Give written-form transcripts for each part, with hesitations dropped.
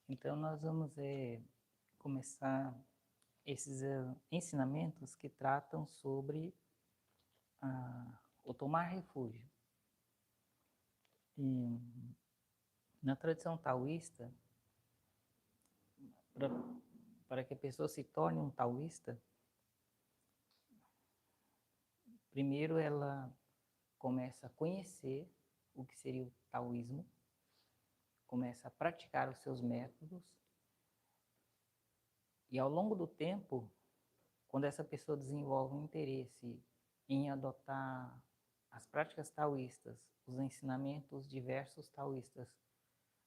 Então, nós vamos começar esses ensinamentos que tratam sobre o tomar refúgio. E, na tradição taoísta, para que a pessoa se torne um taoísta, primeiro ela começa a conhecer o que seria o taoísmo, começa a praticar os seus métodos, e ao longo do tempo, quando essa pessoa desenvolve um interesse em adotar as práticas taoístas, os ensinamentos diversos taoístas,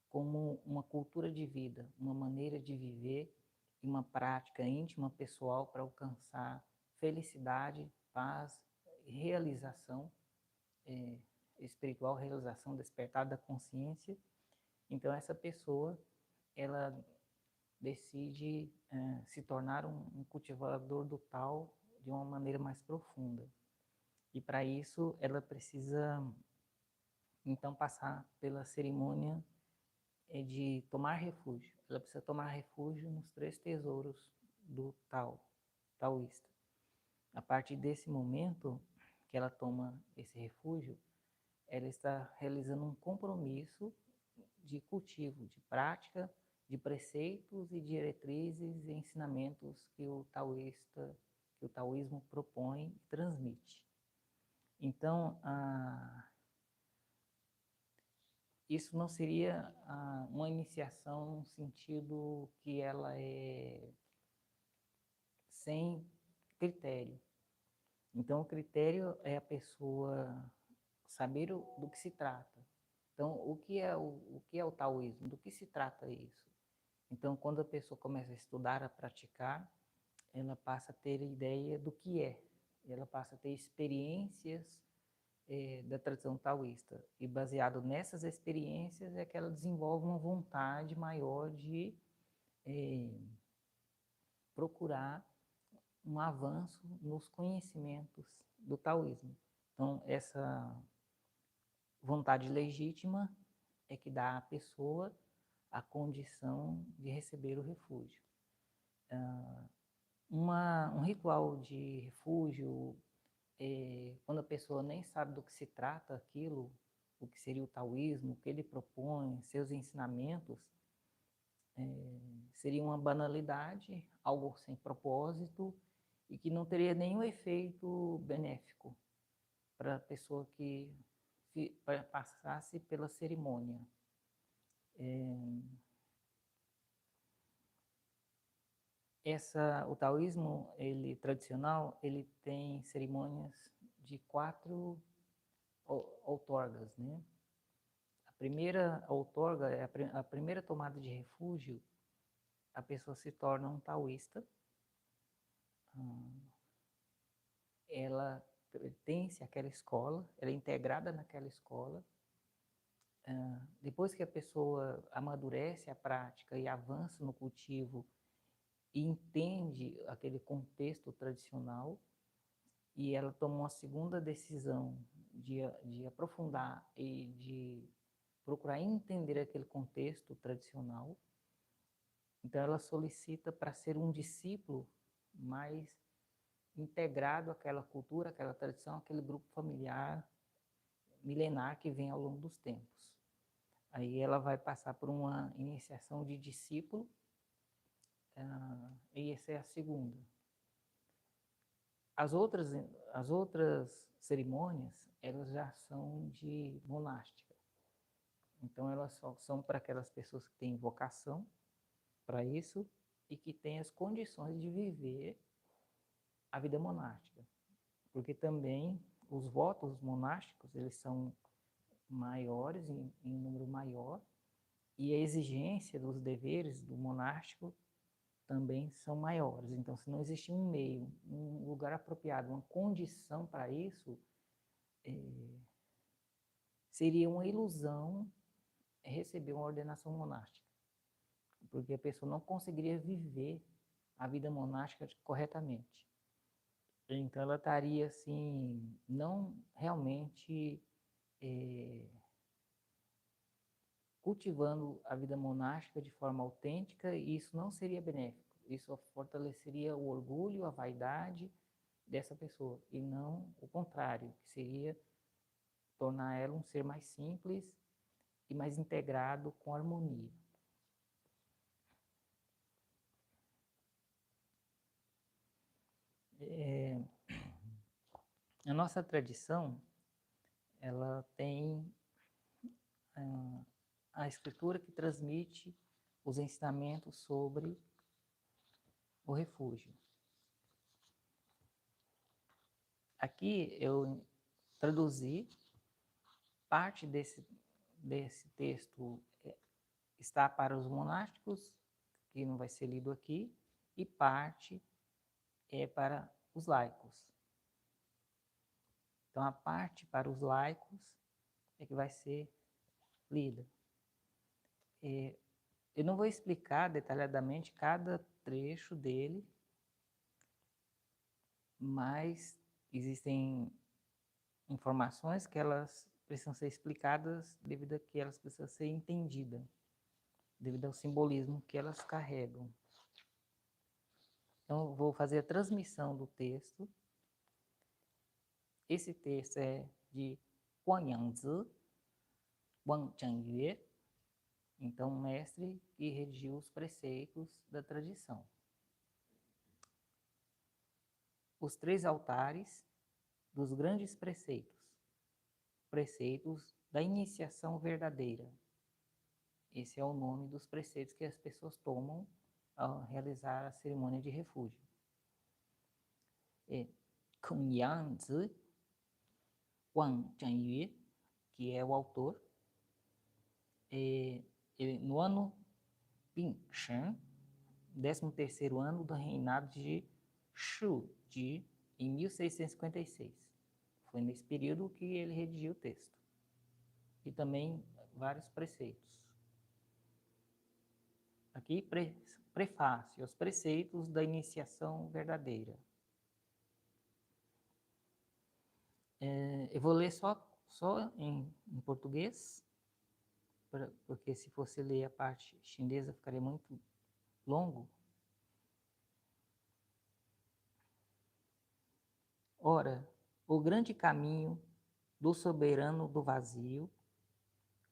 como uma cultura de vida, uma maneira de viver e uma prática íntima, pessoal para alcançar felicidade, paz, realização espiritual, realização, despertar da consciência. Então essa pessoa, ela decide se tornar um cultivador do tal de uma maneira mais profunda. E para isso ela precisa então passar pela cerimônia de tomar refúgio. Ela precisa tomar refúgio nos três tesouros do taoísta. A partir desse momento que ela toma esse refúgio, ela está realizando um compromisso de cultivo, de prática, de preceitos e diretrizes e ensinamentos que o taoísmo propõe e transmite. Então, isso não seria uma iniciação no sentido que ela é sem critério. Então, o critério é a pessoa saber do que se trata. Então, o que é o taoísmo? Do que se trata isso? Então, quando a pessoa começa a estudar, a praticar, ela passa a ter ideia do que é. Ela passa a ter experiências da tradição taoísta. E baseado nessas experiências é que ela desenvolve uma vontade maior de procurar um avanço nos conhecimentos do taoísmo. Então, essa vontade legítima é que dá à pessoa a condição de receber o refúgio. Um ritual de refúgio, quando a pessoa nem sabe do que se trata aquilo, o que seria o taoísmo, o que ele propõe, seus ensinamentos, seria uma banalidade, algo sem propósito e que não teria nenhum efeito benéfico para a pessoa que passasse pela cerimônia. O taoísmo, ele tradicional, ele tem cerimônias de 4 outorgas, né? A primeira outorga é a primeira tomada de refúgio, a pessoa se torna um taoísta, ela pertence àquela escola, ela é integrada naquela escola. Depois que a pessoa amadurece a prática e avança no cultivo e entende aquele contexto tradicional, e ela toma uma segunda decisão de aprofundar e de procurar entender aquele contexto tradicional. Então, ela solicita para ser um discípulo mais integrado àquela cultura, àquela tradição, àquele grupo familiar milenar que vem ao longo dos tempos. Aí ela vai passar por uma iniciação de discípulo, e essa é a segunda. As outras, as outras cerimônias, elas já são de monástica. Então, elas só são para aquelas pessoas que têm vocação para isso e que têm as condições de viver a vida monástica. Porque também os votos monásticos, eles são maiores, em número maior, e a exigência dos deveres do monástico também são maiores. Então, se não existe um meio, um lugar apropriado, uma condição para isso, seria uma ilusão receber uma ordenação monástica, porque a pessoa não conseguiria viver a vida monástica corretamente. Então, ela estaria, assim, não realmente cultivando a vida monástica de forma autêntica, e isso não seria benéfico. Isso fortaleceria o orgulho, a vaidade dessa pessoa, e não o contrário, que seria tornar ela um ser mais simples e mais integrado com harmonia. A nossa tradição, ela tem a escritura que transmite os ensinamentos sobre o refúgio. Aqui eu traduzi parte desse texto, está para os monásticos, que não vai ser lido aqui, e parte é para os laicos. Então, a parte para os laicos é que vai ser lida. Eu não vou explicar detalhadamente cada trecho dele, mas existem informações que elas precisam ser explicadas devido a que elas precisam ser entendidas, devido ao simbolismo que elas carregam. Então, eu vou fazer a transmissão do texto. Esse texto é de Guang Yangzi, Wang Zhengyue, então um mestre que redigiu os preceitos da tradição. Os 3 altares dos grandes preceitos, preceitos da iniciação verdadeira. Esse é o nome dos preceitos que as pessoas tomam ao realizar a cerimônia de refúgio. Kung Yangzi, Wang Zhengyue, que é o autor, no ano Pingshan, 13º ano do reinado de Shu Ji, em 1656. Foi nesse período que ele redigiu o texto. E também vários preceitos. Aqui, prefácio, os preceitos da iniciação verdadeira. Eu vou ler só em português, porque se fosse ler a parte chinesa ficaria muito longo. Ora, o grande caminho do soberano do vazio,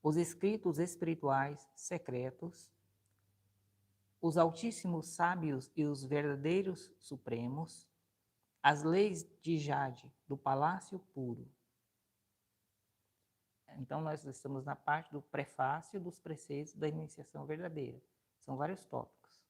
os escritos espirituais secretos, os altíssimos sábios e os verdadeiros supremos, as leis de Jade do palácio puro. Então, nós estamos na parte do prefácio dos preceitos da iniciação verdadeira. São vários tópicos.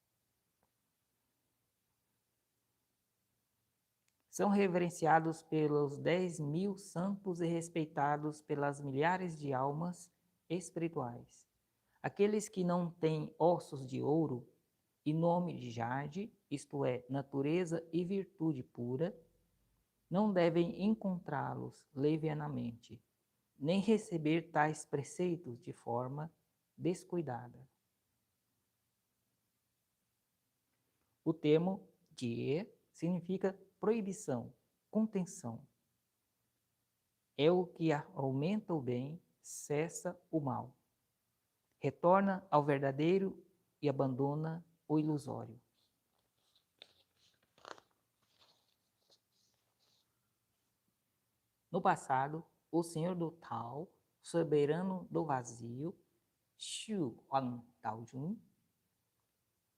São reverenciados pelos 10.000 santos e respeitados pelas milhares de almas espirituais. Aqueles que não têm ossos de ouro e nome de Jade, isto é, natureza e virtude pura, não devem encontrá-los levianamente, nem receber tais preceitos de forma descuidada. O termo jie significa proibição, contenção. É o que aumenta o bem, cessa o mal. Retorna ao verdadeiro e abandona o ilusório. No passado, o senhor do Tao, soberano do vazio, Xu Huang Daojun,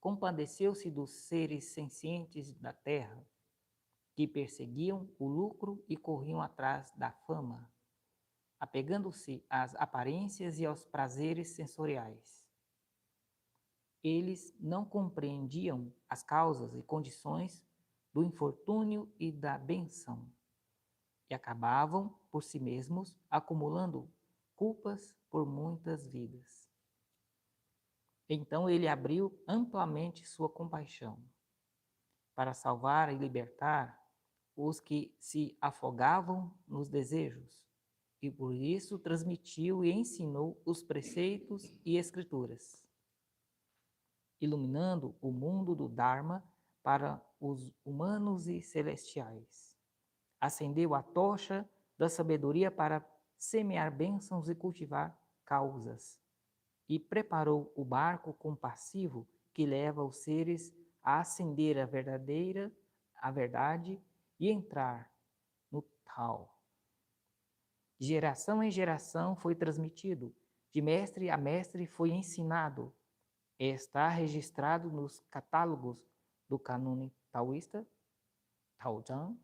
compadeceu-se dos seres sencientes da terra, que perseguiam o lucro e corriam atrás da fama, apegando-se às aparências e aos prazeres sensoriais. Eles não compreendiam as causas e condições do infortúnio e da benção, e acabavam, por si mesmos, acumulando culpas por muitas vidas. Então ele abriu amplamente sua compaixão, para salvar e libertar os que se afogavam nos desejos, e por isso transmitiu e ensinou os preceitos e escrituras, iluminando o mundo do Dharma para os humanos e celestiais. Acendeu a tocha da sabedoria para semear bênçãos e cultivar causas. e preparou o barco compassivo que leva os seres a ascender a verdade e entrar no Tao. De geração em geração foi transmitido, de mestre a mestre foi ensinado, e está registrado nos catálogos do cânone taoísta, Taozhang.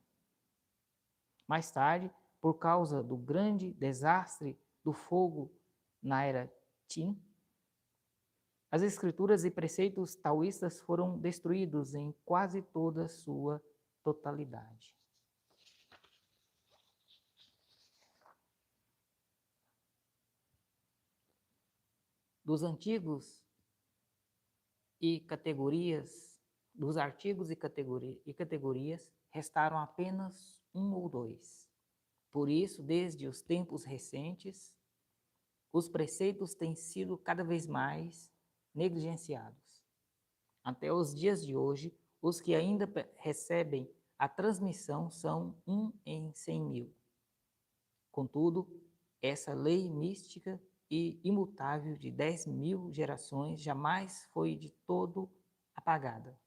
Mais tarde, por causa do grande desastre do fogo na era Qin, as escrituras e preceitos taoístas foram destruídos em quase toda sua totalidade. Dos antigos e categorias, dos artigos e categorias, restaram apenas um ou dois. Por isso, desde os tempos recentes, os preceitos têm sido cada vez mais negligenciados. Até os dias de hoje, os que ainda recebem a transmissão são 1 em 100.000. Contudo, essa lei mística e imutável de 10.000 gerações jamais foi de todo apagada.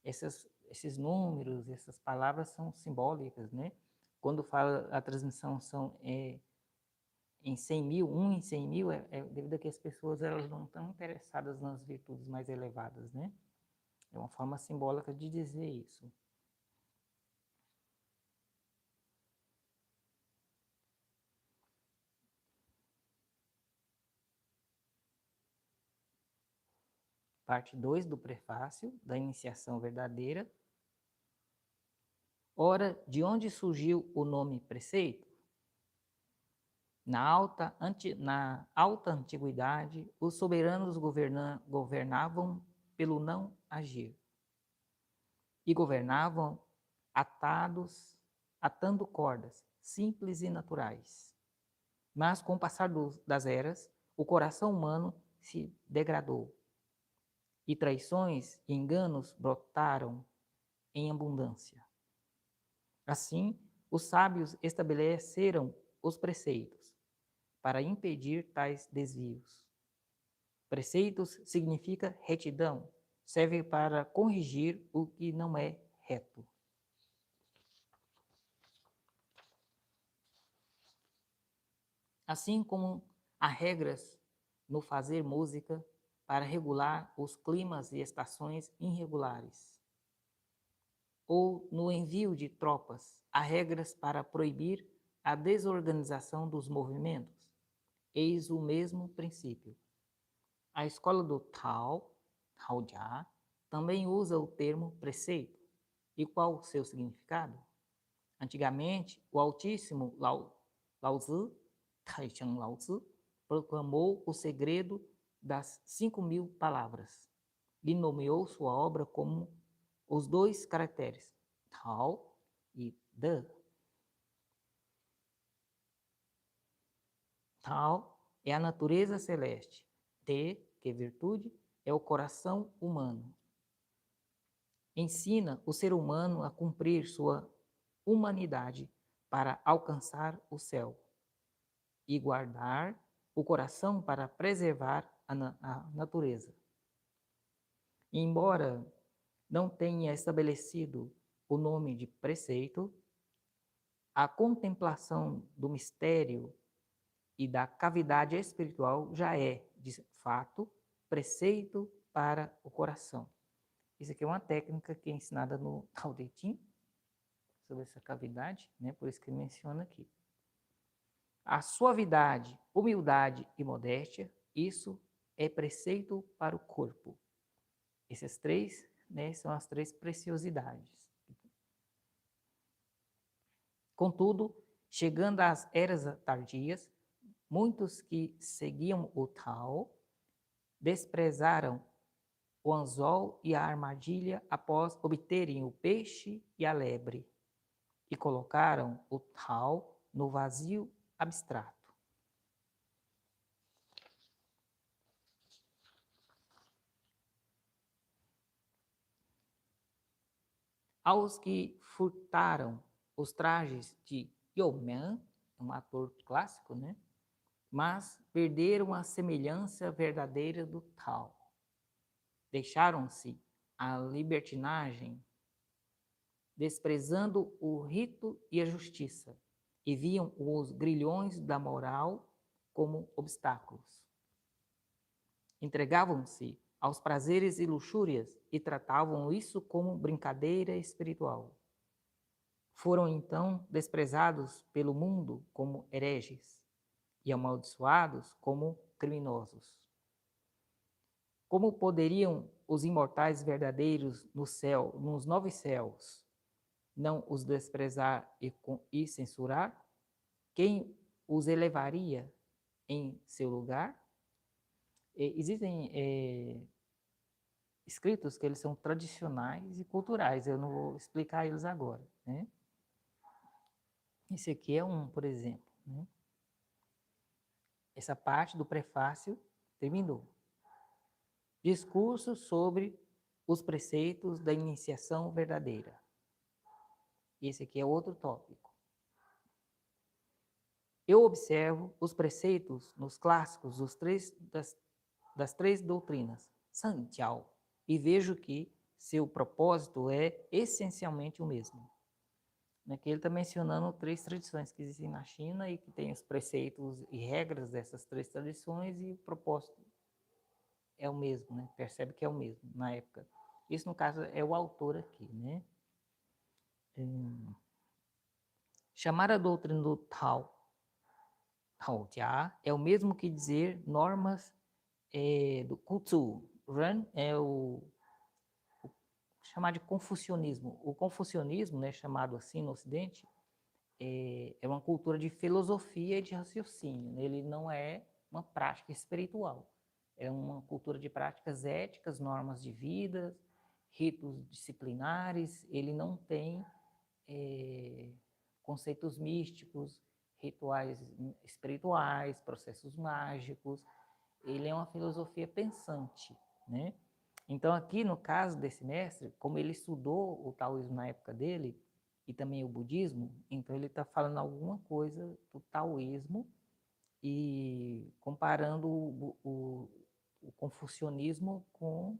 Esses números, essas palavras são simbólicas, né? Quando fala a transmissão são em 100.000, 1 em 100.000, é devido a que as pessoas elas não estão interessadas nas virtudes mais elevadas, né? É uma forma simbólica de dizer isso. Parte 2 do prefácio da iniciação verdadeira. Ora, de onde surgiu o nome preceito? Na alta antiguidade, os soberanos governavam pelo não agir. E governavam atando cordas, simples e naturais. Mas, com o passar das eras, o coração humano se degradou. E traições e enganos brotaram em abundância. Assim, os sábios estabeleceram os preceitos para impedir tais desvios. Preceitos significa retidão, serve para corrigir o que não é reto. Assim como há regras no fazer música para regular os climas e estações irregulares, ou no envio de tropas, há regras para proibir a desorganização dos movimentos. Eis o mesmo princípio. A escola do Tao, Taojia, também usa o termo preceito. E qual o seu significado? Antigamente, o Altíssimo Laozi, Taishan Laozi, proclamou o segredo das 5.000 palavras e nomeou sua obra como os 2 caracteres, Tao e De. Tao é a natureza celeste, De, que é virtude, é o coração humano. Ensina o ser humano a cumprir sua humanidade para alcançar o céu e guardar o coração para preservar a natureza. Embora não tenha estabelecido o nome de preceito, a contemplação do mistério e da cavidade espiritual já é, de fato, preceito para o coração. Isso aqui é uma técnica que é ensinada no Tao Te Ching, sobre essa cavidade, né? Por isso que menciona aqui. A suavidade, humildade e modéstia, isso é preceito para o corpo. Esses 3, né, são as 3 preciosidades. Contudo, chegando às eras tardias, muitos que seguiam o Tao desprezaram o anzol e a armadilha após obterem o peixe e a lebre e colocaram o Tao no vazio abstrato. Aos que furtaram os trajes de Youmen, um ator clássico, né? mas perderam a semelhança verdadeira do Tao. Deixaram-se a libertinagem, desprezando o rito e a justiça, e viam os grilhões da moral como obstáculos. Entregavam-se aos prazeres e luxúrias e tratavam isso como brincadeira espiritual. Foram então desprezados pelo mundo como hereges e amaldiçoados como criminosos. Como poderiam os imortais verdadeiros no céu, nos novos céus, não os desprezar e censurar? Quem os elevaria em seu lugar? Existem escritos que eles são tradicionais e culturais, eu não vou explicar eles agora, né? Esse aqui é um, por exemplo, né? Essa parte do prefácio terminou. Discurso sobre os preceitos da iniciação verdadeira. Esse aqui é outro tópico. Eu observo os preceitos nos clássicos das três doutrinas, Sanjiao, e vejo que seu propósito é essencialmente o mesmo. Aqui ele está mencionando três tradições que existem na China e que têm os preceitos e regras dessas três tradições e o propósito é o mesmo, né? Percebe que é o mesmo na época. Isso, no caso, é o autor aqui, né? Chamar a doutrina do Tao, Taojia, é o mesmo que dizer normas do Kutsu. Ren é o chamar de confucionismo. O confucionismo, né, chamado assim no Ocidente, é uma cultura de filosofia e de raciocínio. Ele não é uma prática espiritual. É uma cultura de práticas éticas, normas de vida, ritos disciplinares. Ele não tem conceitos místicos, rituais espirituais, processos mágicos. Ele é uma filosofia pensante, né? Então, aqui no caso desse mestre, como ele estudou o taoísmo na época dele, e também o budismo, então ele está falando alguma coisa do taoísmo e comparando o confucionismo com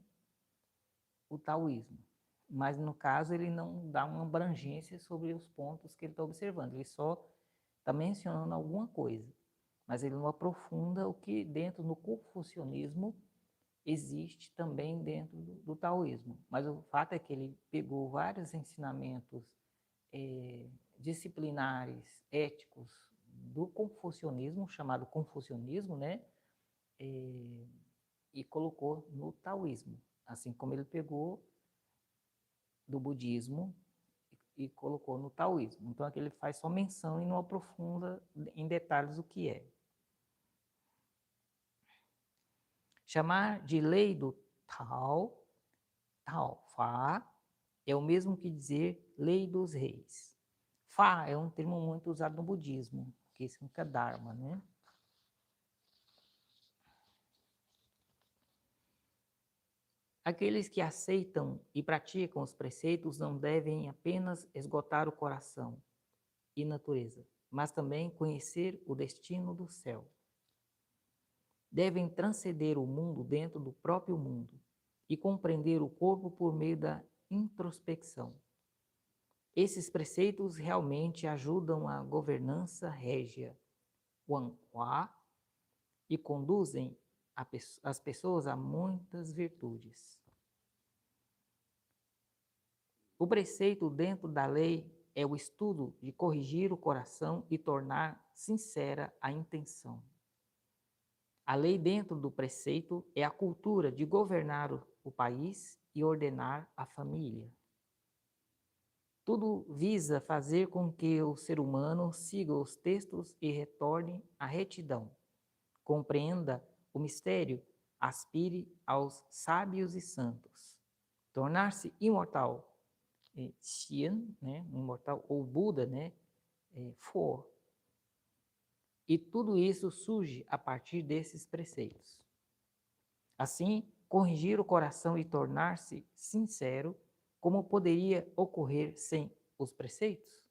o taoísmo. Mas, no caso, ele não dá uma abrangência sobre os pontos que ele está observando, ele só está mencionando alguma coisa, mas ele não aprofunda o que dentro do confucionismo existe também dentro do taoísmo. Mas o fato é que ele pegou vários ensinamentos disciplinares, éticos do confucionismo, chamado confucionismo, né? E colocou no taoísmo, assim como ele pegou do budismo e colocou no taoísmo. Então aqui ele faz só menção e não aprofunda em detalhes o que é. Chamar de lei do Tao, Tao, Fa, é o mesmo que dizer lei dos reis. Fa é um termo muito usado no budismo, que significa Dharma, né? Aqueles que aceitam e praticam os preceitos não devem apenas esgotar o coração e natureza, mas também conhecer o destino do céu. Devem transcender o mundo dentro do próprio mundo e compreender o corpo por meio da introspecção. Esses preceitos realmente ajudam a governança régia, Wanhua, e conduzem as pessoas a muitas virtudes. O preceito dentro da lei é o estudo de corrigir o coração e tornar sincera a intenção. A lei dentro do preceito é a cultura de governar o país e ordenar a família. Tudo visa fazer com que o ser humano siga os textos e retorne à retidão, compreenda o mistério, aspire aos sábios e santos. Tornar-se imortal, Xian, né, imortal, ou Buda, né, Fo. E tudo isso surge a partir desses preceitos. Assim, corrigir o coração e tornar-se sincero, como poderia ocorrer sem os preceitos?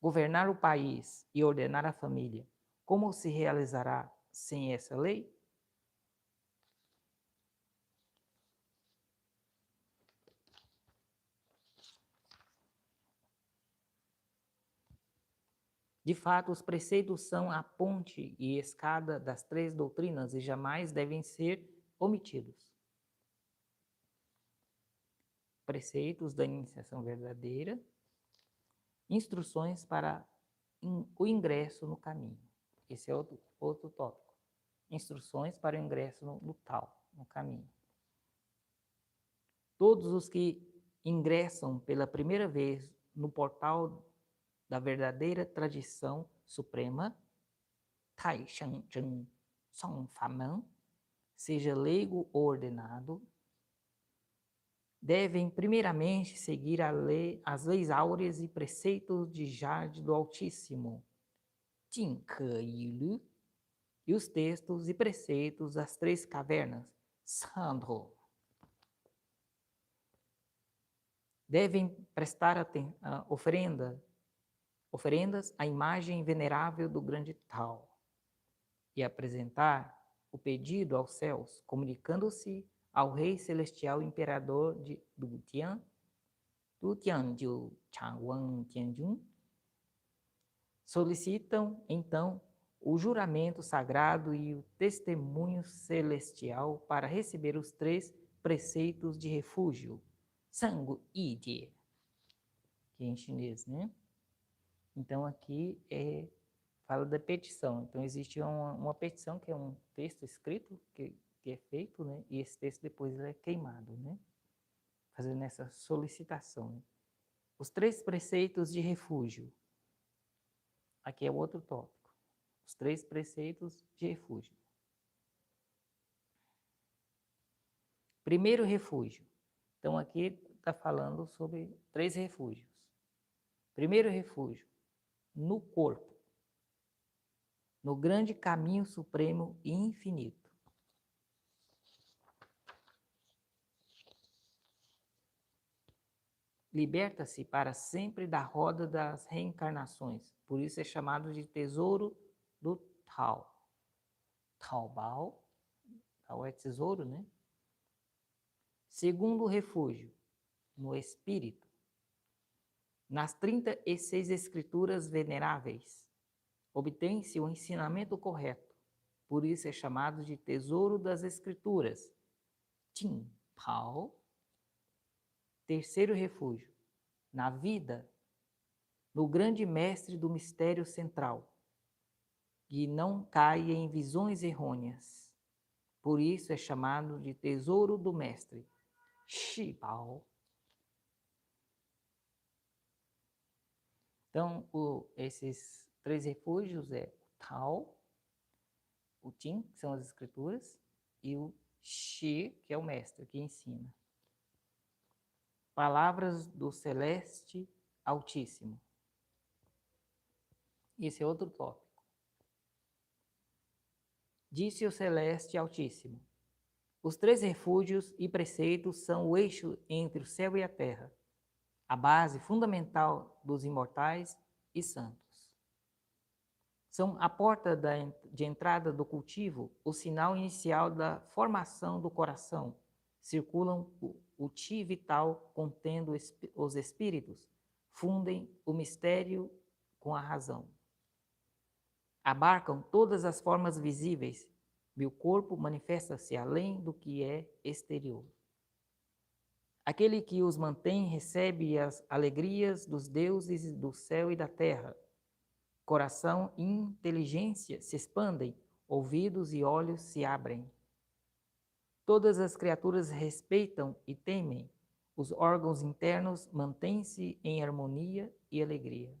Governar o país e ordenar a família, como se realizará sem essa lei? De fato, os preceitos são a ponte e escada das três doutrinas e jamais devem ser omitidos. Preceitos da iniciação verdadeira, instruções para o ingresso no caminho. Esse é outro tópico. Instruções para o ingresso no tal, no caminho. Todos os que ingressam pela primeira vez no portal da verdadeira tradição suprema, Tai Shan Zhen Song Faman, seja leigo ou ordenado, devem primeiramente seguir as leis áureas e preceitos de Jade do Altíssimo, Jin Ke Yi, e os textos e preceitos das três cavernas, Sandro. Devem prestar oferendas à imagem venerável do grande Tao e apresentar o pedido aos céus, comunicando-se ao Rei Celestial Imperador do Tianjiu Changwang Tianjun. Solicitam, então, o juramento sagrado e o testemunho celestial para receber os três preceitos de refúgio, Sangu Yijie, que é em chinês, né? Então, aqui fala da petição. Então, existe uma petição, que é um texto escrito, que é feito, né? E esse texto depois ele é queimado, né? Fazendo essa solicitação. Né? Os três preceitos de refúgio. Aqui é o outro tópico. Os três preceitos de refúgio. Primeiro refúgio. Então, aqui está falando sobre três refúgios. Primeiro refúgio, no corpo, no grande caminho supremo e infinito. Liberta-se para sempre da roda das reencarnações. Por isso é chamado de tesouro do Tao. Taobao. Tao é tesouro, né? Segundo refúgio, no espírito. Nas 36 escrituras veneráveis, obtém-se o ensinamento correto. Por isso é chamado de tesouro das escrituras. Tin Pao. Terceiro refúgio, na vida, no grande mestre do mistério central, que não cai em visões errôneas. Por isso é chamado de tesouro do mestre, Shi Bao. Então, esses três refúgios é o Tao, o Tin, que são as escrituras, e o Shi, que é o mestre, que ensina. Palavras do Celeste Altíssimo. Esse é outro tópico. Disse o Celeste Altíssimo: os três refúgios e preceitos são o eixo entre o céu e a terra, a base fundamental dos imortais e santos. São a porta de entrada do cultivo, o sinal inicial da formação do coração. Circulam o chi vital contendo os espíritos, fundem o mistério com a razão. Abarcam todas as formas visíveis, e o corpo manifesta-se além do que é exterior. Aquele que os mantém recebe as alegrias dos deuses do céu e da terra. Coração e inteligência se expandem, ouvidos e olhos se abrem. Todas as criaturas respeitam e temem, os órgãos internos mantêm-se em harmonia e alegria.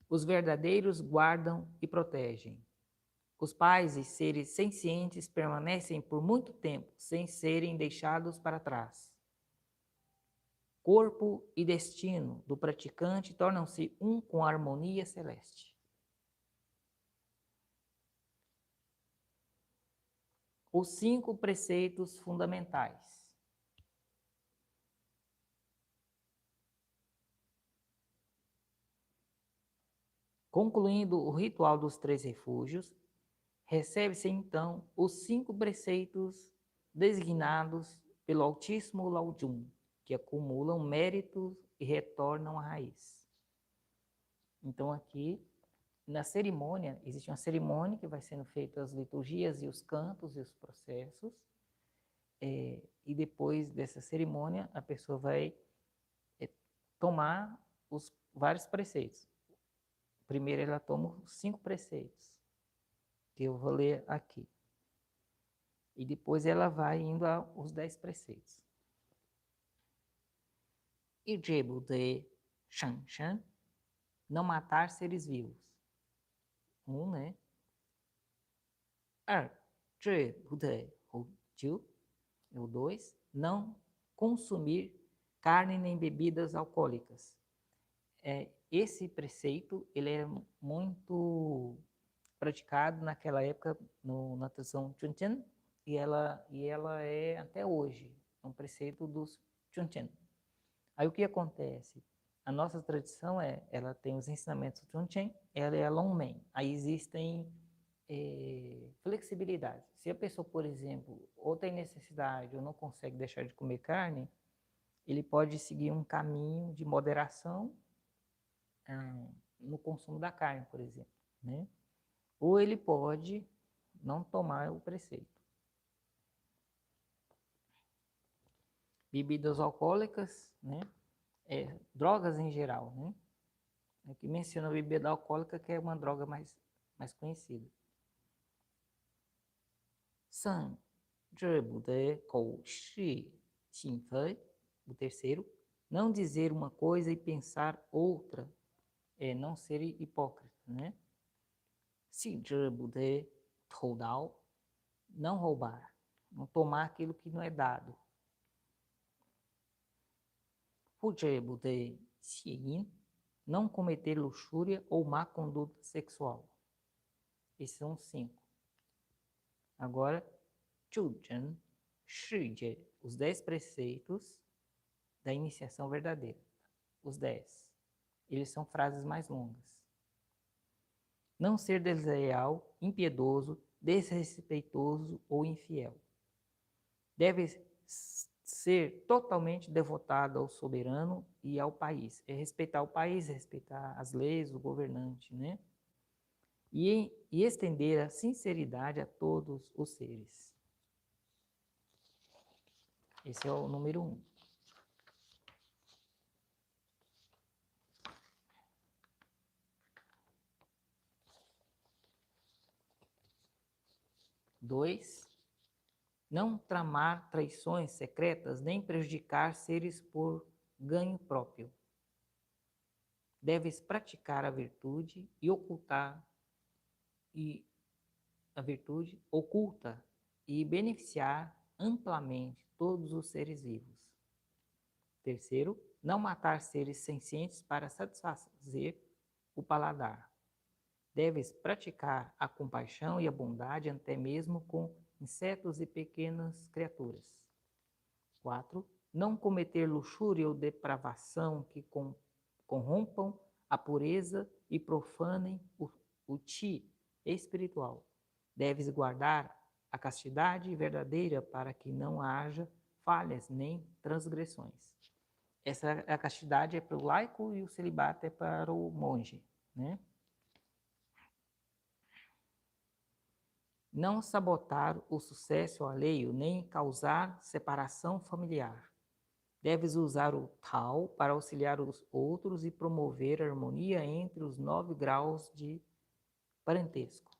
Os verdadeiros guardam e protegem. Os pais e seres sencientes permanecem por muito tempo sem serem deixados para trás. Corpo e destino do praticante tornam-se um com a harmonia celeste. Os 5 preceitos fundamentais. Concluindo o ritual dos 3 refúgios, recebe-se então os 5 preceitos designados pelo Altíssimo Laojun, que acumulam méritos e retornam à raiz. Então aqui, na cerimônia, existe uma cerimônia que vai sendo feita as liturgias e os cantos e os processos, e depois dessa cerimônia a pessoa vai tomar os vários preceitos. Primeiro ela toma os 5 preceitos, que eu vou ler aqui. E depois ela vai indo aos 10 preceitos. Irjebu de Shanshan, não matar seres vivos. 1, né? 2, 这不对 ou 2, o 2, não consumir carne nem bebidas alcoólicas. Esse preceito ele é muito praticado naquela época na tradição Chunchen, e ela é até hoje um preceito dos Chunchen. Aí o que acontece? A nossa tradição ela tem os ensinamentos do Chunchen, ela é a Longmen. Aí existem flexibilidade. Se a pessoa, por exemplo, ou tem necessidade ou não consegue deixar de comer carne, ele pode seguir um caminho de moderação no consumo da carne, por exemplo, né? Ou ele pode não tomar o preceito. Bebidas alcoólicas, né? Drogas em geral, né? Aqui menciona a bebida alcoólica, que é uma droga mais conhecida. 三这不得口是心非. O terceiro, não dizer uma coisa e pensar outra, não ser hipócrita, né? 信这不得偷盗, não roubar, não tomar aquilo que não é dado. 不这不得邪淫, não cometer luxúria ou má conduta sexual. Esses são 5. Agora, 注真世界, os 10 preceitos da iniciação verdadeira. Os 10. Eles são frases mais longas. Não ser desleal, impiedoso, desrespeitoso ou infiel. Deve ser totalmente devotado ao soberano e ao país. É respeitar o país, respeitar as leis, o governante, né? E estender a sinceridade a todos os seres. Esse é o número 1. Dois, não tramar traições secretas nem prejudicar seres por ganho próprio. Deves praticar a virtude e ocultar a virtude oculta e beneficiar amplamente todos os seres vivos. Terceiro, não matar seres sencientes para satisfazer o paladar. Deves praticar a compaixão e a bondade até mesmo com insetos e pequenas criaturas. 4. Não cometer luxúria ou depravação que corrompam a pureza e profanem o chi espiritual. Deves guardar a castidade verdadeira para que não haja falhas nem transgressões. A castidade é para o laico e o celibato é para o monge, né? Não sabotar o sucesso alheio, nem causar separação familiar. Deves usar o Tao para auxiliar os outros e promover a harmonia entre os 9 graus de parentesco.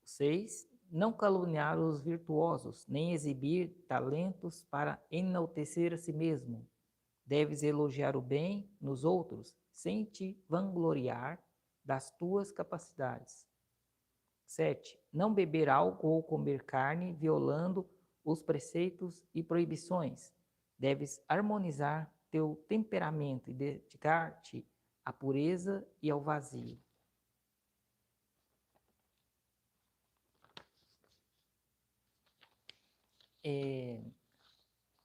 6. Não caluniar os virtuosos, nem exibir talentos para enaltecer a si mesmo. Deves elogiar o bem nos outros, sem te vangloriar das tuas capacidades. 7. Não beber álcool ou comer carne, violando os preceitos e proibições. Deves harmonizar teu temperamento e dedicar-te à pureza e ao vazio.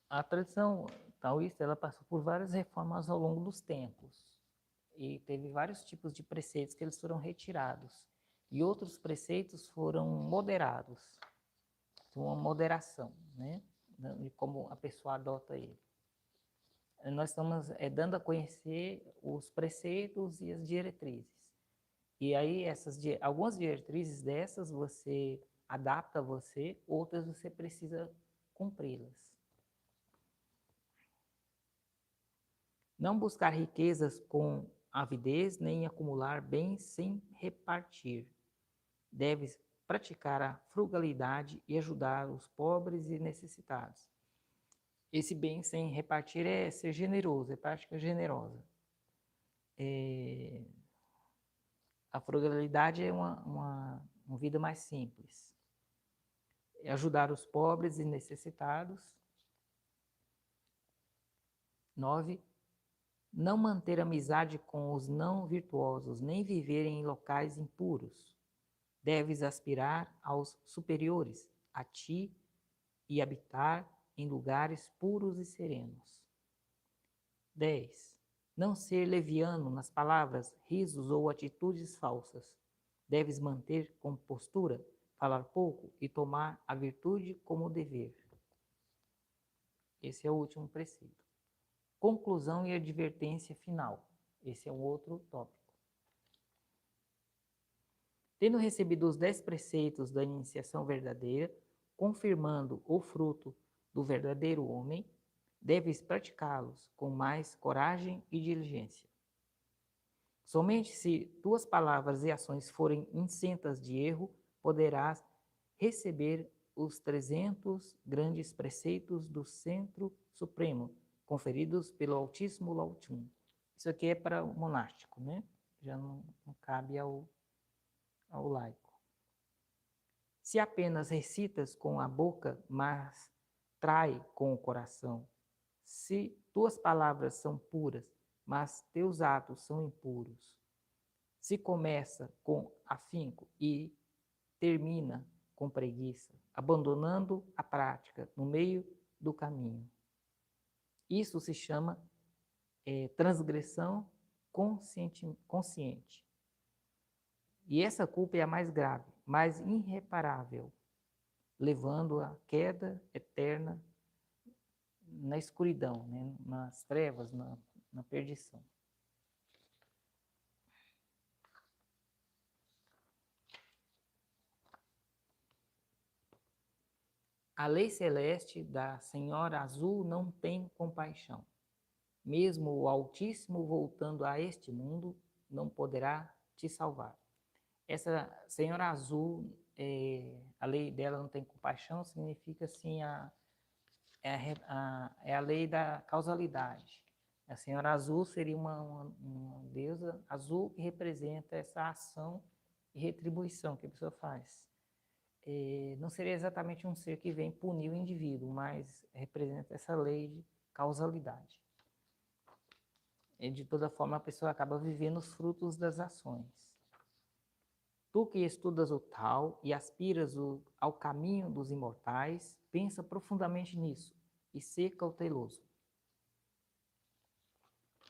A tradição taoísta ela passou por várias reformas ao longo dos tempos. e teve vários tipos de preceitos que eles foram retirados. E outros preceitos foram moderados, uma moderação, né? De como a pessoa adota ele. Nós estamos dando a conhecer os preceitos e as diretrizes. E aí, algumas diretrizes dessas você adapta a você, outras você precisa cumpri-las. Não buscar riquezas com avidez, nem acumular bens sem repartir. Deves praticar a frugalidade e ajudar os pobres e necessitados. Esse bem sem repartir é ser generoso, é prática generosa. A frugalidade é uma vida mais simples. É ajudar os pobres e necessitados. 9. Não manter amizade com os não virtuosos, nem viver em locais impuros. Deves aspirar aos superiores, a ti, e habitar em lugares puros e serenos. 10. Não ser leviano nas palavras, risos ou atitudes falsas. Deves manter compostura, falar pouco e tomar a virtude como dever. Esse é o último preceito. Conclusão e advertência final. Esse é um outro tópico. Tendo recebido os 10 preceitos da iniciação verdadeira, confirmando o fruto do verdadeiro homem, deves praticá-los com mais coragem e diligência. Somente se tuas palavras e ações forem isentas de erro, poderás receber os 300 grandes preceitos do Centro Supremo, conferidos pelo Altíssimo Lao Tzu. Isso aqui é para o monástico, né? Já não cabe ao laico. Se apenas recitas com a boca, mas trai com o coração. Se tuas palavras são puras, mas teus atos são impuros. Se começa com afinco e termina com preguiça, abandonando a prática no meio do caminho. Isso se chama transgressão consciente. E essa culpa é a mais grave, mais irreparável, levando à queda eterna na escuridão, né? Nas trevas, na perdição. A lei celeste da Senhora Azul não tem compaixão. Mesmo o Altíssimo voltando a este mundo, não poderá te salvar. Essa Senhora Azul, a lei dela não tem compaixão, significa assim, é a lei da causalidade. A Senhora Azul seria uma deusa azul que representa essa ação e retribuição que a pessoa faz. Não seria exatamente um ser que vem punir o indivíduo, mas representa essa lei de causalidade. De toda forma, a pessoa acaba vivendo os frutos das ações. Tu que estudas o tal e aspiras ao caminho dos imortais, pensa profundamente nisso e sê cauteloso.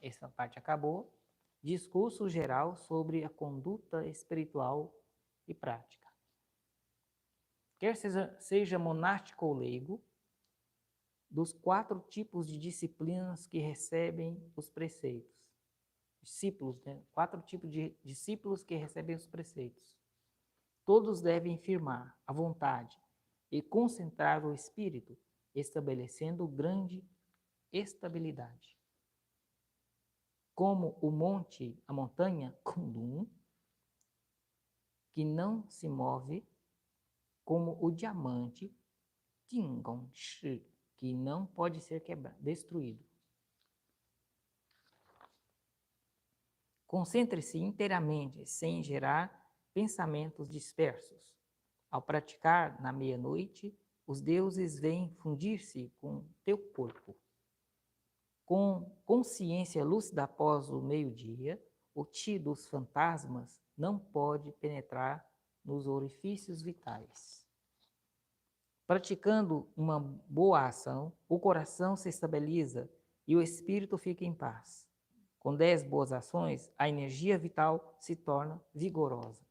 Essa parte acabou. Discurso geral sobre a conduta espiritual e prática. Quer seja monástico ou leigo, dos 4 tipos de disciplinas que recebem os preceitos. Discípulos, né? 4 tipos de discípulos que recebem os preceitos. Todos devem firmar a vontade e concentrar o espírito, estabelecendo grande estabilidade. Como a montanha Kundun, que não se move, como o diamante Jingongshi, que não pode ser destruído. Concentre-se inteiramente, sem gerar pensamentos dispersos. Ao praticar na meia-noite, os deuses vêm fundir-se com teu corpo. Com consciência lúcida após o meio-dia, o ti dos fantasmas não pode penetrar nos orifícios vitais. Praticando uma boa ação, o coração se estabiliza e o espírito fica em paz. Com 10 boas ações, a energia vital se torna vigorosa.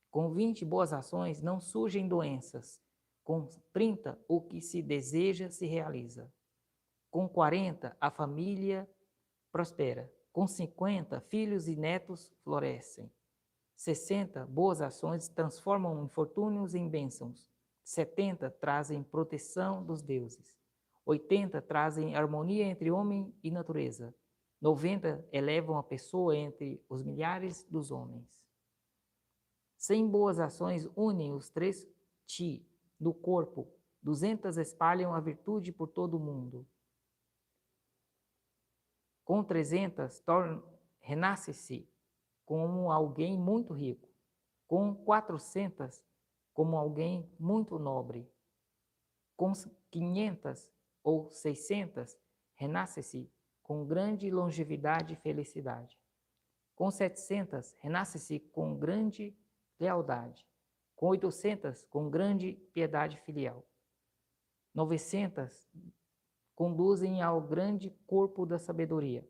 Com 20 boas ações, não surgem doenças. Com 30, o que se deseja se realiza. Com 40, a família prospera. Com 50, filhos e netos florescem. 60, boas ações transformam infortúnios em bênçãos. 70, trazem proteção dos deuses. 80, trazem harmonia entre homem e natureza. 90, elevam a pessoa entre os milhares dos homens. 100 boas ações unem os 3 Ti do corpo. 200 espalham a virtude por todo o mundo. Com 300, renasce-se como alguém muito rico. Com 400, como alguém muito nobre. Com 500 ou 600, renasce-se com grande longevidade e felicidade. Com 700, renasce-se com grande lealdade. Com 800, com grande piedade filial. 900, conduzem ao grande corpo da sabedoria.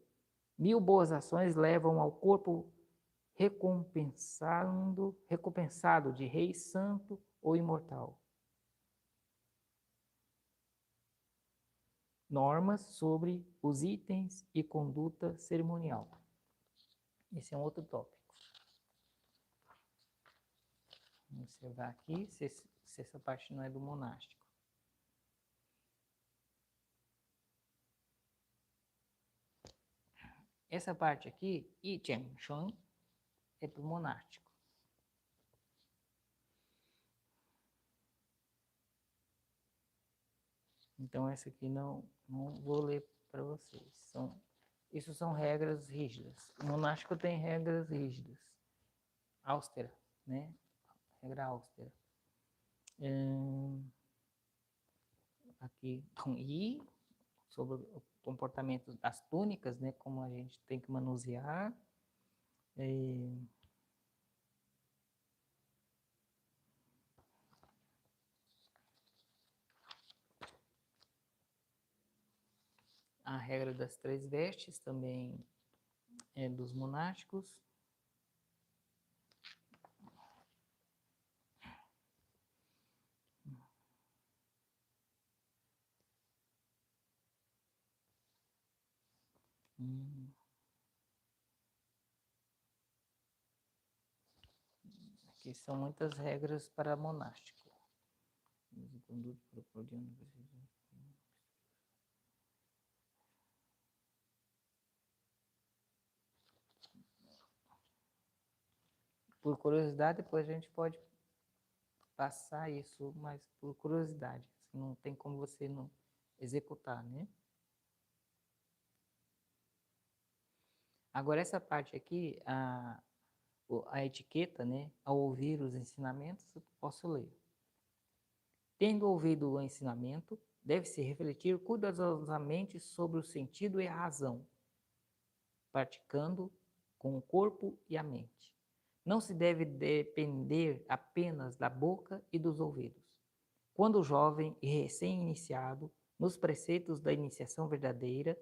1000 boas ações levam ao corpo recompensado de rei santo ou imortal. Normas sobre os itens e conduta cerimonial. Esse é um outro tópico. Vamos observar aqui se essa parte não é do monástico. Essa parte aqui, I Cheng Shun, é do monástico. Então, essa aqui não vou ler para vocês. Isso são regras rígidas. O monástico tem regras rígidas. Austera, né? Regra austera. Aqui, I, sobre o comportamento das túnicas, né? Como a gente tem que manusear. A regra das 3 vestes também é dos monásticos. Aqui são muitas regras para monástico. Por curiosidade, depois a gente pode passar isso, mas por curiosidade. Não tem como você não executar, né? Agora, essa parte aqui, a etiqueta, né? Ao ouvir os ensinamentos, eu posso ler. Tendo ouvido o ensinamento, deve-se refletir cuidadosamente sobre o sentido e a razão, praticando com o corpo e a mente. Não se deve depender apenas da boca e dos ouvidos. Quando jovem e recém-iniciado nos preceitos da iniciação verdadeira,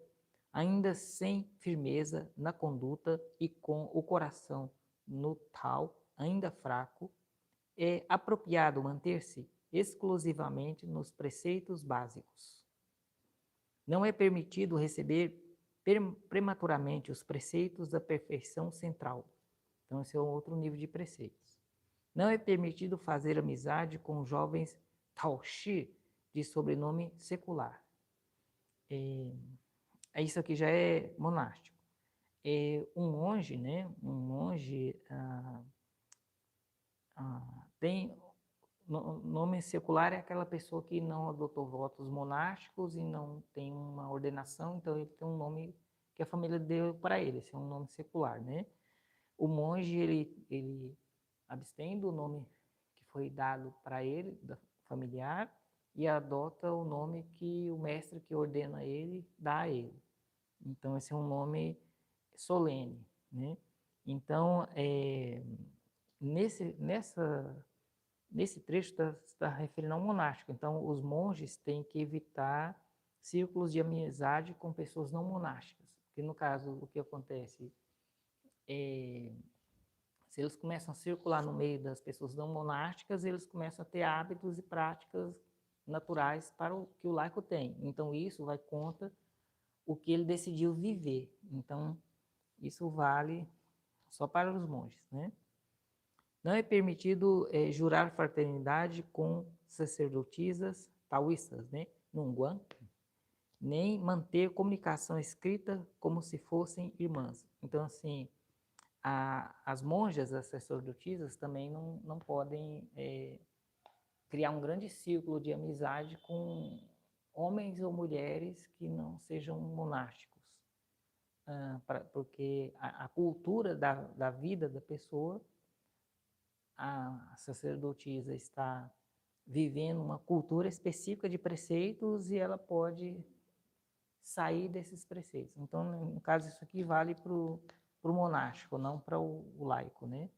ainda sem firmeza na conduta e com o coração no tal ainda fraco, é apropriado manter-se exclusivamente nos preceitos básicos. Não é permitido receber prematuramente os preceitos da perfeição central. Então, esse é um outro nível de preceitos. Não é permitido fazer amizade com jovens Taoshi, de sobrenome secular. Isso aqui já é monástico. Um monge, né? Tem nome secular, é aquela pessoa que não adotou votos monásticos e não tem uma ordenação, então ele tem um nome que a família deu para ele, esse é um nome secular, né? O monge, ele abstém do nome que foi dado para ele, da familiar, e adota o nome que o mestre que ordena ele dá a ele. Então, esse é um nome solene, né? Então, nesse trecho está referindo ao monástico. Então, os monges têm que evitar círculos de amizade com pessoas não monásticas. Porque, no caso, o que acontece é, se eles começam a circular no meio das pessoas não monásticas, eles começam a ter hábitos e práticas naturais para o que o laico tem. Então, isso vai contra o que ele decidiu viver. Então, isso vale só para os monges, né? Não é permitido jurar fraternidade com sacerdotisas taoístas, né? Nunguan, nem manter comunicação escrita como se fossem irmãs. Então, assim, as monjas, as sacerdotisas, também não podem criar um grande círculo de amizade com homens ou mulheres que não sejam monásticos. Porque a cultura da vida da pessoa, a sacerdotisa está vivendo uma cultura específica de preceitos e ela pode sair desses preceitos. Então, no caso, isso aqui vale para o monástico, não para o laico, né?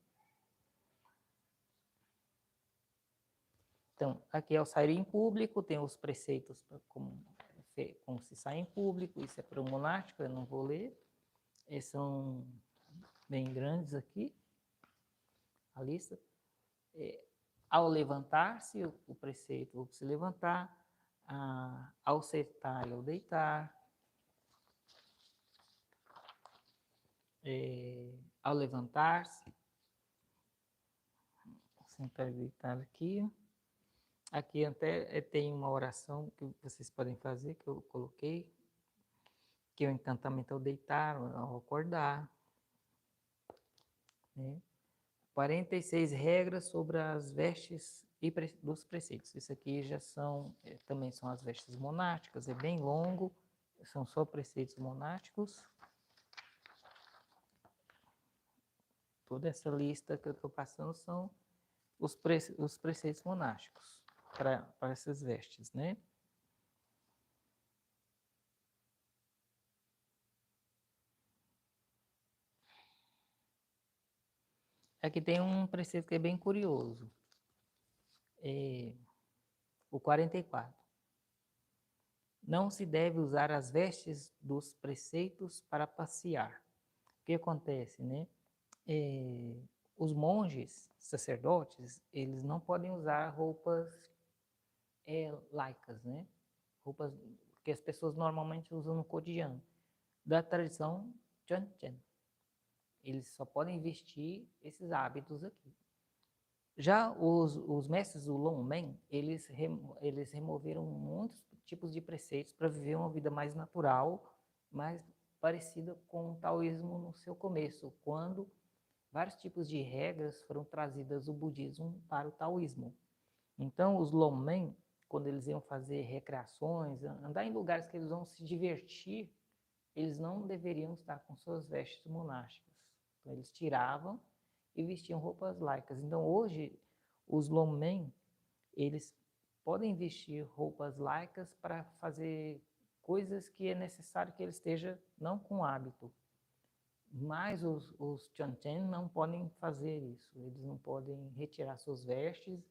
Então, aqui é o sair em público, tem os preceitos como se sai em público, isso é para o monástico, eu não vou ler. Eles são bem grandes aqui, a lista. Ao levantar-se, o preceito, se levantar, ao sentar e ao deitar, ao levantar-se, sentar e deitar aqui. Aqui até tem uma oração que vocês podem fazer, que eu coloquei, que é o encantamento ao deitar, ao acordar. Né? 46 regras sobre as vestes dos preceitos. Isso aqui já também são as vestes monásticas, é bem longo, são só preceitos monásticos. Toda essa lista que eu estou passando são os preceitos monásticos para essas vestes, né? Aqui tem um preceito que é bem curioso. O 44. Não se deve usar as vestes dos preceitos para passear. O que acontece, né? Os monges, sacerdotes, eles não podem usar roupas laicas, né? Roupas que as pessoas normalmente usam no cotidiano. Da tradição Chanchen. Eles só podem vestir esses hábitos aqui. Já os mestres do Longmen, eles removeram muitos tipos de preceitos para viver uma vida mais natural, mais parecida com o taoísmo no seu começo, quando vários tipos de regras foram trazidas do budismo para o taoísmo. Então, os Longmen, quando eles iam fazer recreações, andar em lugares que eles vão se divertir, eles não deveriam estar com suas vestes monásticas. Então, eles tiravam e vestiam roupas laicas. Então, hoje, os Longmen, eles podem vestir roupas laicas para fazer coisas que é necessário que ele esteja não com hábito. Mas os Chanchen não podem fazer isso. Eles não podem retirar suas vestes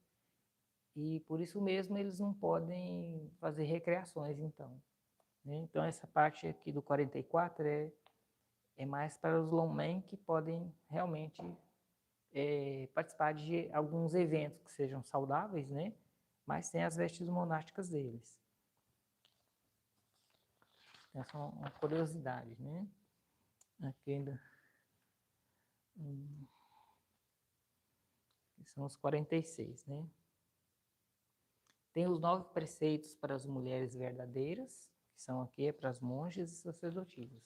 e, por isso mesmo, eles não podem fazer recreações, então. Né? Então, essa parte aqui do 44 é mais para os Longmen que podem realmente participar de alguns eventos que sejam saudáveis, né? Mas tem as vestes monásticas deles. Essa é uma curiosidade, né? Aqui ainda são os 46, né? Tem os 9 preceitos para as mulheres verdadeiras, que são aqui para as monjas e sacerdotisas.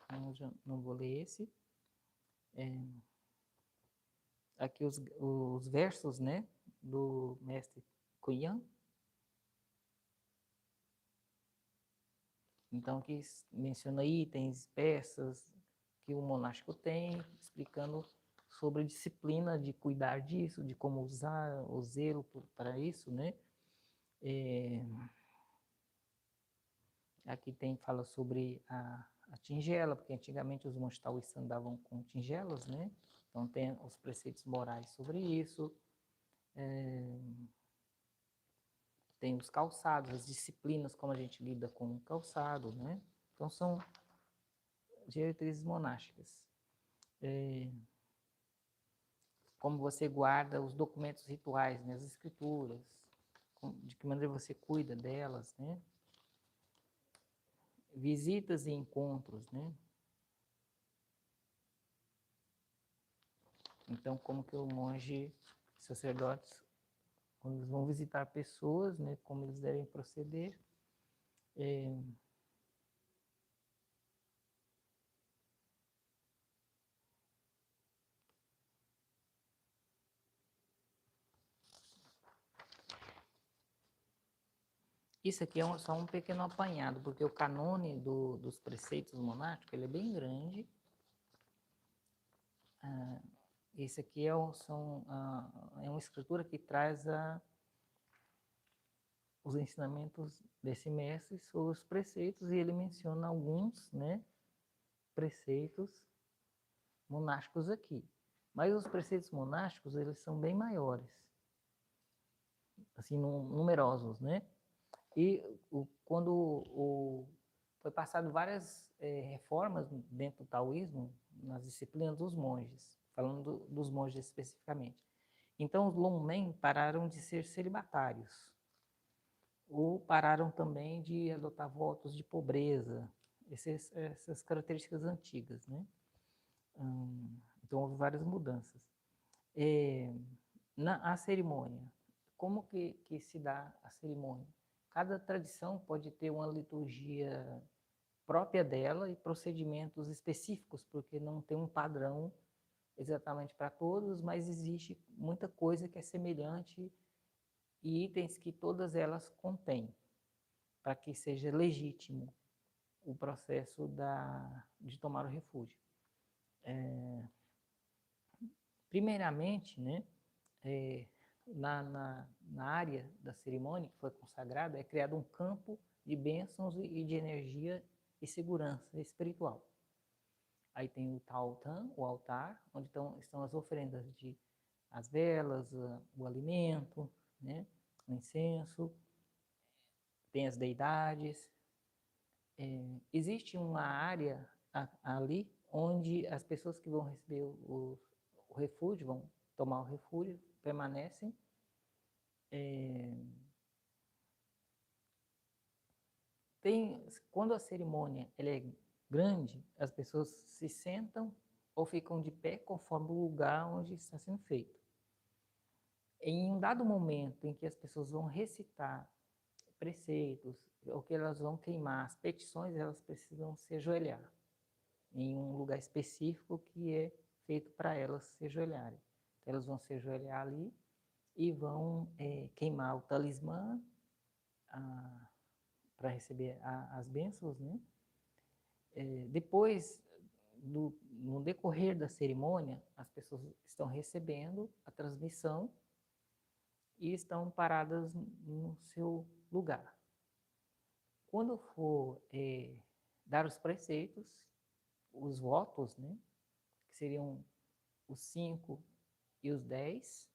Então, eu não vou ler esse. Aqui os versos, né, do mestre Kuyan. Então, aqui menciona itens, peças que o monástico tem, explicando sobre a disciplina de cuidar disso, de como usar o zelo para isso, né? Aqui fala sobre a tingela, porque antigamente os monges taoístas andavam com tingelas, né? Então tem os preceitos morais sobre isso. tem os calçados, as disciplinas, como a gente lida com o calçado, né? Então, são diretrizes monásticas. Como você guarda os documentos rituais, né? As escrituras, de que maneira você cuida delas, né? Visitas e encontros, né? Então, como que o monge, sacerdotes, quando eles vão visitar pessoas, né? Como eles devem proceder. Isso aqui é só um pequeno apanhado, porque o canone dos preceitos monásticos ele é bem grande. Esse aqui é uma escritura que traz os ensinamentos desse mestre sobre os preceitos, e ele menciona alguns, né, preceitos monásticos aqui. Mas os preceitos monásticos, eles são bem maiores, assim, numerosos, né? E quando foi passado várias reformas dentro do taoísmo, nas disciplinas dos monges, falando dos monges especificamente. Então, os Longmen pararam de ser celibatários, ou pararam também de adotar votos de pobreza, essas características antigas, né? Então, houve várias mudanças. A cerimônia, como que se dá a cerimônia? Cada tradição pode ter uma liturgia própria dela e procedimentos específicos, porque não tem um padrão exatamente para todos, mas existe muita coisa que é semelhante e itens que todas elas contêm, para que seja legítimo o processo de tomar o refúgio. Primeiramente, né, na área da cerimônia que foi consagrada, é criado um campo de bênçãos e de energia e segurança espiritual. Aí tem o Taotan, o altar, onde estão as oferendas as velas, o alimento, né, o incenso, tem as deidades. Existe uma área ali onde as pessoas que vão receber o refúgio, vão tomar o refúgio, permanecem. Quando a cerimônia ela é grande, as pessoas se sentam ou ficam de pé conforme o lugar onde está sendo feito. Em um dado momento em que as pessoas vão recitar preceitos, ou que elas vão queimar as petições, elas precisam se ajoelhar em um lugar específico que é feito para elas se ajoelharem. Então, elas vão se ajoelhar ali e vão queimar o talismã para receber as bênçãos, né? Depois, no decorrer da cerimônia, as pessoas estão recebendo a transmissão e estão paradas no seu lugar. Quando for dar os preceitos, os votos, né, que seriam os 5 e os 10,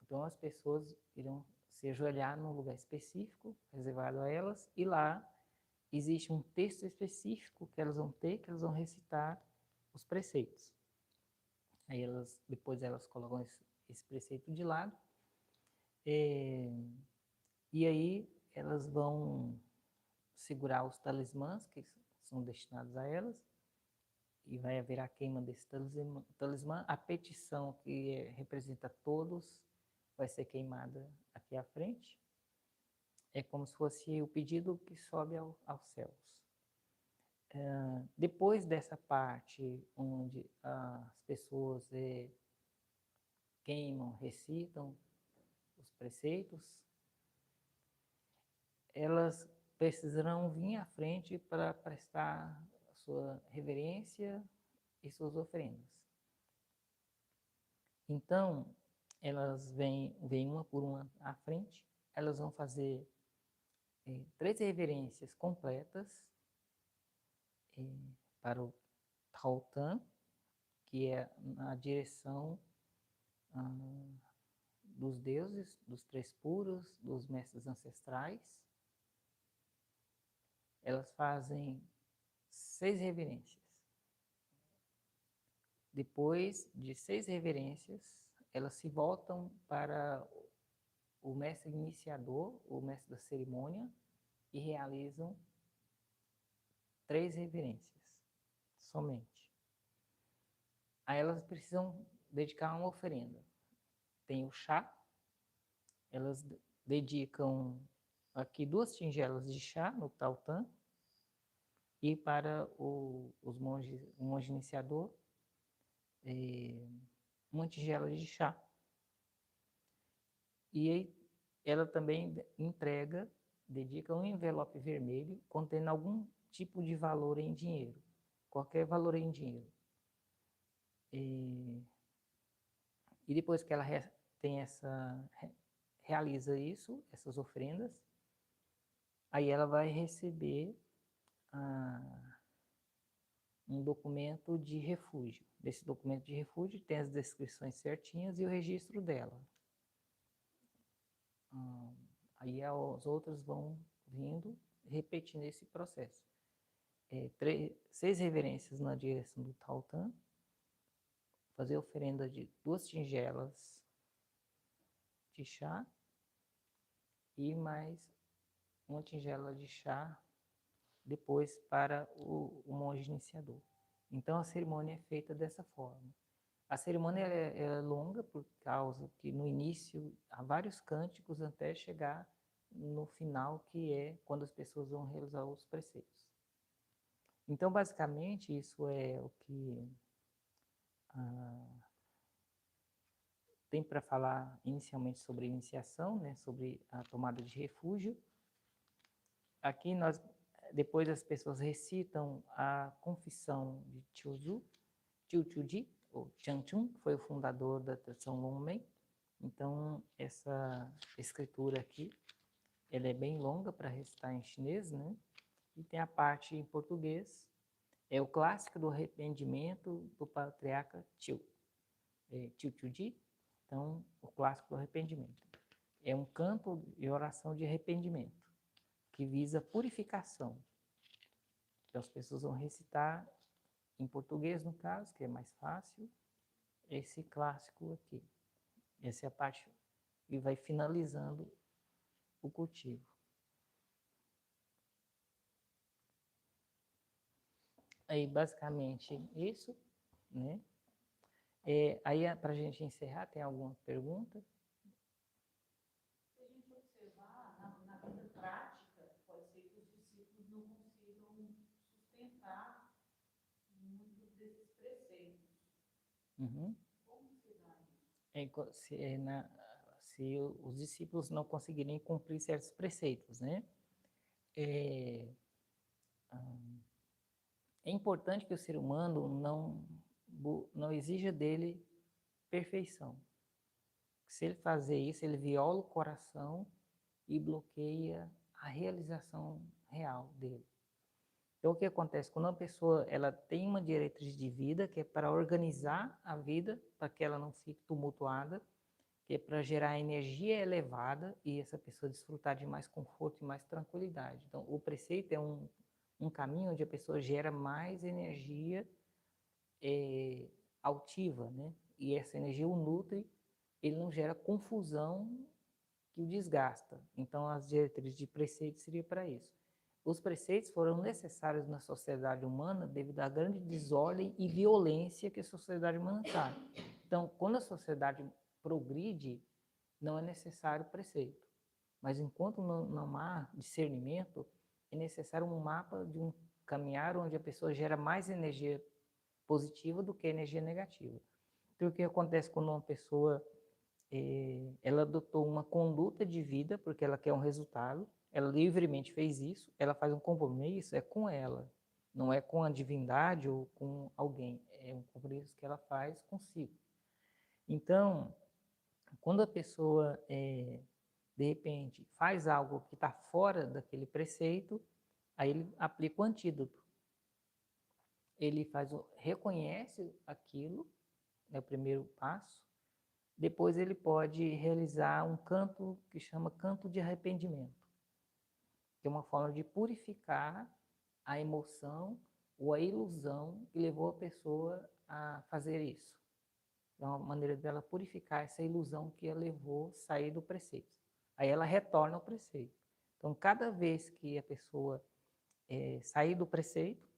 então as pessoas irão se ajoelhar num lugar específico, reservado a elas, e lá existe um texto específico que elas vão ter, que elas vão recitar os preceitos. Aí depois elas colocam esse preceito de lado, e aí elas vão segurar os talismãs que são destinados a elas, e vai haver a queima desse talismã. A petição que representa todos vai ser queimada aqui à frente. É como se fosse o pedido que sobe aos céus. Depois dessa parte onde as pessoas queimam, recitam os preceitos, elas precisarão vir à frente para prestar sua reverência e suas oferendas. Então, elas vêm uma por uma à frente, elas vão fazer 3 reverências completas para o Taotan, que é na direção dos deuses, dos três puros, dos mestres ancestrais. Elas fazem 6 reverências. Depois de 6 reverências, elas se voltam para o mestre iniciador, o mestre da cerimônia, e realizam 3 reverências somente. Aí elas precisam dedicar uma oferenda. Tem o chá, elas dedicam aqui 2 tigelas de chá no Taotan, e para os monges, o monge iniciador, uma tigela de chá. E aí ela também entrega, dedica um envelope vermelho contendo algum tipo de valor em dinheiro, qualquer valor em dinheiro. E depois que ela realiza isso, essas ofrendas, aí ela vai receber um documento de refúgio. Desse documento de refúgio tem as descrições certinhas e o registro dela. Aí os outros vão vindo, repetindo esse processo. 6 reverências na direção do Taotan, fazer oferenda de 2 tigelas de chá e mais uma tigela de chá depois para o monge iniciador. Então a cerimônia é feita dessa forma. A cerimônia é longa por causa que no início há vários cânticos até chegar no final, que é quando as pessoas vão realizar os preceitos. Então, basicamente, isso é o que tem para falar inicialmente sobre iniciação, né, sobre a tomada de refúgio. Aqui depois as pessoas recitam a confissão de Chiu-Chu-Ji, ou Chang-Chun, que foi o fundador da tradição Longmen. Então, essa escritura aqui, ela é bem longa para recitar em chinês, né? E tem a parte em português, é o clássico do arrependimento do patriarca Chiu-Chu-Ji. Então, o clássico do arrependimento. É um canto e oração de arrependimento, que visa purificação. Então, as pessoas vão recitar em português, no caso, que é mais fácil, esse clássico aqui. Essa é a parte que vai finalizando o cultivo. Aí, basicamente, isso, né? Aí, para a gente encerrar, tem alguma pergunta? Se a gente observar, na vida prática, pode ser que os discípulos não consigam sustentar muitos desses preceitos. Uhum. Como se dá isso? Se os discípulos não conseguirem cumprir certos preceitos, né? É importante que o ser humano não exija dele perfeição. Se ele fazer isso, ele viola o coração e bloqueia a realização real dele. Então, o que acontece? Quando uma pessoa ela tem uma diretriz de vida, que é para organizar a vida, para que ela não fique tumultuada, que é para gerar energia elevada e essa pessoa desfrutar de mais conforto e mais tranquilidade. Então, o preceito é um caminho onde a pessoa gera mais energia altiva, né? E essa energia o nutre, ele não gera confusão que o desgasta. Então, as diretrizes de preceito seria para isso. Os preceitos foram necessários na sociedade humana devido à grande desordem e violência que a sociedade humana está. Então, quando a sociedade progride, não é necessário preceito. Mas enquanto não há discernimento, é necessário um mapa de um caminhar onde a pessoa gera mais energia positiva do que energia negativa. Então, o que acontece quando uma pessoa ela adotou uma conduta de vida porque ela quer um resultado, ela livremente fez isso, ela faz um compromisso, é com ela, não é com a divindade ou com alguém, é um compromisso que ela faz consigo. Então, quando a pessoa, de repente, faz algo que está fora daquele preceito, aí ele aplica o antídoto. Ele reconhece aquilo, é o primeiro passo, depois ele pode realizar um canto que chama canto de arrependimento, que é uma forma de purificar a emoção ou a ilusão que levou a pessoa a fazer isso. É uma maneira dela purificar essa ilusão que a levou a sair do preceito. Aí ela retorna ao preceito. Então, cada vez que a pessoa sair do preceito,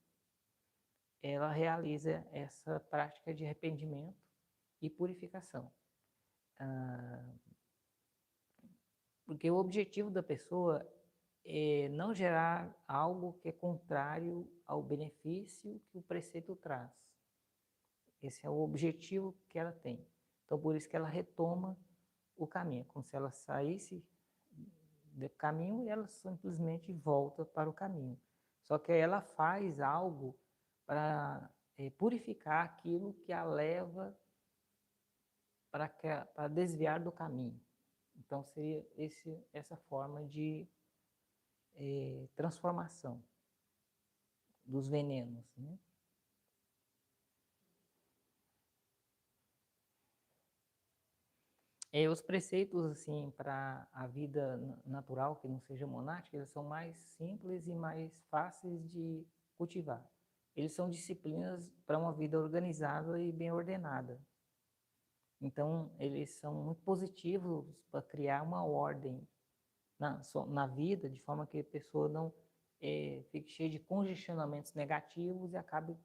ela realiza essa prática de arrependimento e purificação. Porque o objetivo da pessoa é não gerar algo que é contrário ao benefício que o preceito traz. Esse é o objetivo que ela tem. Então, por isso que ela retoma o caminho, como se ela saísse do caminho e ela simplesmente volta para o caminho. Só que ela faz algo para purificar aquilo que a leva para desviar do caminho. Então, seria essa forma de transformação dos venenos, né? Os preceitos, assim, para a vida natural, que não seja monástica, eles são mais simples e mais fáceis de cultivar. Eles são disciplinas para uma vida organizada e bem ordenada. Então, eles são muito positivos para criar uma ordem na vida, de forma que a pessoa não fique cheia de congestionamentos negativos e acabe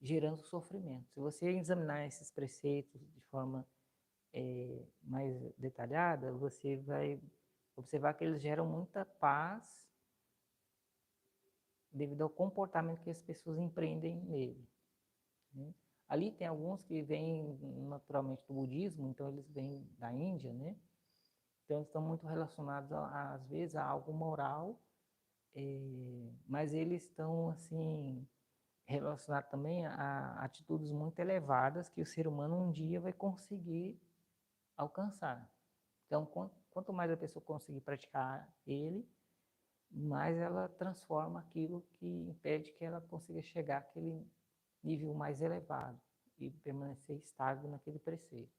gerando sofrimento. Se você examinar esses preceitos de forma mais detalhada, você vai observar que eles geram muita paz devido ao comportamento que as pessoas empreendem nele, né? Ali tem alguns que vêm naturalmente do budismo, então eles vêm da Índia, né? Então eles estão muito relacionados, às vezes, a algo moral, mas eles estão, assim, relacionados também a atitudes muito elevadas que o ser humano um dia vai conseguir alcançar. Então, quanto mais a pessoa conseguir praticar ele, mais ela transforma aquilo que impede que ela consiga chegar àquele nível mais elevado e permanecer estável naquele preceito.